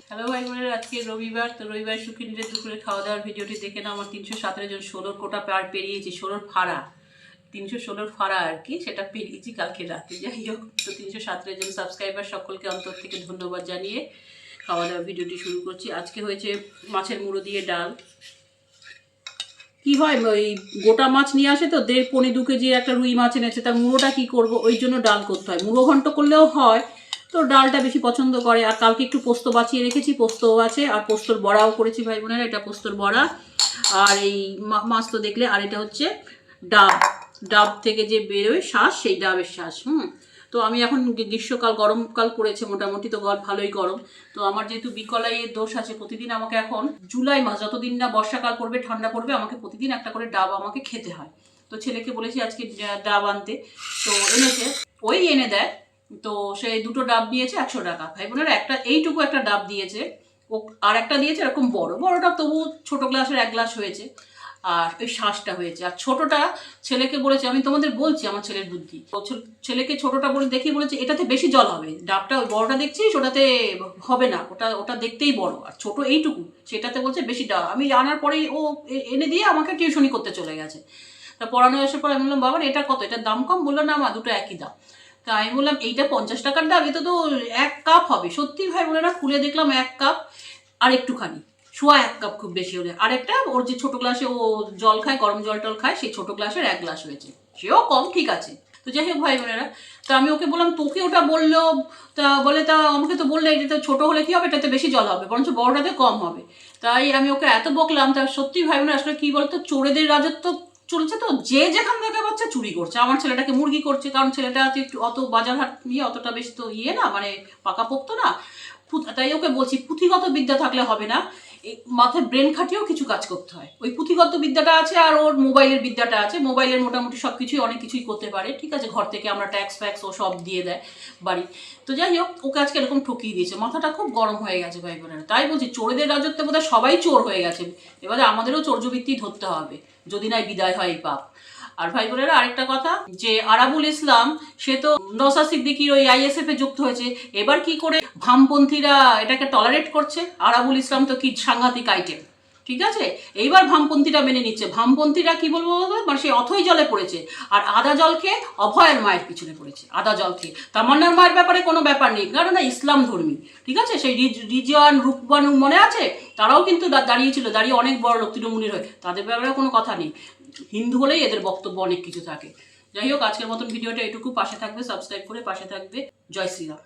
Hello ভাই বোনের, আজকে রবিবার। তো রবিবার শুক্রবারের দুপুরে খাওয়া দাওয়ার ভিডিওটি দেখে না আমার 317 জন 16 কোটা পার পেরিয়েছি। 16 ফাড়া, 316 ফাড়া আর কি, সেটা পেরিয়েছি কালকে রাতে। যাই হোক, তো 317 জন সাবস্ক্রাইবার সকলকে অন্তর থেকে ধন্যবাদ জানিয়ে খাওয়া দাওয়ার ভিডিওটি শুরু করছি। আজকে হয়েছে মাছের মুড়ো দিয়ে ডাল। কি হয়, ওই গোটা মাছ নিয়ে আসে তো 1.5-2 কেজি একটা রুই মাছ এনেছে, তার মুড়োটা কি করব, ওই জন্য ডাল করতে হয়। মুড়ো ঘন্ট করলেও হয়, তো ডালটা বেশি পছন্দ করে। আর কালকে একটু পোস্ত বাঁচিয়ে রেখেছি, পোস্তও আছে, আর পোস্তর বড়াও করেছি ভাই বোনেরা। এটা পোস্তর বড়া, আর এই মাছ তো দেখলে। আর এটা হচ্ছে ডাব, ডাব থেকে যে বেরোয় শ্বাস, সেই ডাবের শ্বাস। তো আমি এখন গ্রীষ্মকাল, গরমকাল পড়েছে মোটামুটি, তো ভালোই গরম। তো আমার যেহেতু বিকলাইয়ের দোষ আছে, প্রতিদিন আমাকে এখন জুলাই মাস, যতদিন না বর্ষাকাল পড়বে, ঠান্ডা পড়বে, আমাকে প্রতিদিন একটা করে ডাব আমাকে খেতে হয়। তো ছেলেকে বলেছি আজকে ডাব আনতে, তো এনেছে, ওই এনে দেয়। তো সেই 2টো ডাব নিয়েছে 100 টাকা। ভাই বোনেরা, এইটুকু একটা ডাব দিয়েছে, ও আর একটা দিয়েছে এরকম বড়টা, তবু ছোট গ্লাসের 1 গ্লাস হয়েছে, আর ওই শ্বাসটা হয়েছে। আর ছোটটা ছেলেকে বলেছে, আমি তোমাদের বলছি আমার ছেলের বুদ্ধি, ছেলেকে ছোটটা বলে দেখিয়ে বলেছে এটাতে বেশি জল হবে, ডাবটা ওই বড়টা দেখছিস ওটাতে হবে না, ওটা দেখতেই বড়, আর ছোট এইটুকু, সেটাতে বলছে বেশি ডাব। আমি আনার পরেই ও এনে দিয়ে আমাকে টিউশনি করতে চলে গেছে। তা পড়ানো আসার পর আমি বললাম, বাবা এটা কত, এটার দাম কম? বললো না মা, দুটো একই দাম। তা আমি বললাম এইটা 50 টাকার ডাব, এটা তো 1 কাপ হবে। সত্যি ভাই বোনেরা, খুলে দেখলাম 1 কাপ আর একটুখানি, সোয়া 1 কাপ খুব বেশি হলে। আরেকটা ওর যে ছোট গ্লাসে ও জল খায়, গরম জল টল খায়, সেই ছোট গ্লাসের 1 গ্লাস হয়েছে, সেও কম, ঠিক আছে। তো যাই হোক ভাই বোনেরা, তা আমি ওকে বললাম তোকে ওটা বললো, তা বলে তা আমাকে তো বললে এটা ছোট হলে কি হবে, এটাতে বেশি জল হবে, বরঞ্চ বড়টাতে কম হবে। তাই আমি ওকে এত বকলাম। তা সত্যি ভাই বোনেরা, আসলে কি বলতো, চোরেদের রাজত্ব চলছে, তো যে যেখান থেকে বাচ্চা চুরি করছে। আমার ছেলেটাকে মুরগি করছে, কারণ ছেলেটা একটু অত বাজার হাট নিয়ে অতটা বেশি তো না, মানে পাকাপোক্ত না। তাই ওকে বলছি পুঁথিগত বিদ্যা থাকলে হবে না, মাথায় ব্রেন খাটিয়েও কিছু কাজ করতে হয়। ওই পুঁথিগত বিদ্যাটা আছে, আর ওর মোবাইলের বিদ্যাটা আছে। মোবাইলের মোটামুটি সব কিছুই, অনেক কিছুই করতে পারে, ঠিক আছে। ঘর থেকে আমরা ট্যাক্স ফ্যাক্স ও সব দিয়ে দেয় বাড়ি। তো যাই হোক, ওকে আজকে এরকম ঠকিয়ে দিয়েছে, মাথাটা খুব গরম হয়ে গেছে ভাই বোনেরা। তাই বলছি, চোরেদের রাজত্বে বোধহয় সবাই চোর হয়ে গেছে। এবারে আমাদেরও চৌর্যবৃত্তি ধরতে হবে, যদি না বিদায় হয় এই পাপ। আর ভাই বোনেরা, আরেকটা কথা, যে আরাবুল ইসলাম, সে তো নওশাদ সিদ্দিকীর ওই আইএসএফ এ যুক্ত হয়েছে। এবার কি করে ভামপন্থীরা এটাকে টলারেট করছে? আরাবুল ইসলাম তো কি সাংঘাতিক আইটেম, ঠিক আছে। এইবার ভামপন্থীরা মেনে নিচ্ছে। ভামপন্থীরা কি বলবো, মানে সে অথই জলে পড়েছে, আর আদা জল খেয়ে অভয়ের মায়ের পিছনে পড়েছে। আদা জল খেয়ে তামান্নার মায়ের ব্যাপারে কোনো ব্যাপার নেই, কারণ না ইসলাম ধর্মী, ঠিক আছে। সেই রিজওয়ান, রূপবানু মনে আছে, তারাও কিন্তু দাঁড়িয়েছিল, দাঁড়িয়ে অনেক বড় লোক তৃণমূলের হয়ে, তাদের ব্যাপারে কোনো কথা নেই। হিন্দু হলেই এদের বক্তব্য অনেক কিছু থাকে। যাই হোক, আজকের মতন ভিডিওটা এটুকু। পাশে থাকবে, সাবস্ক্রাইব করে পাশে থাকবে। জয় শ্রীরাম।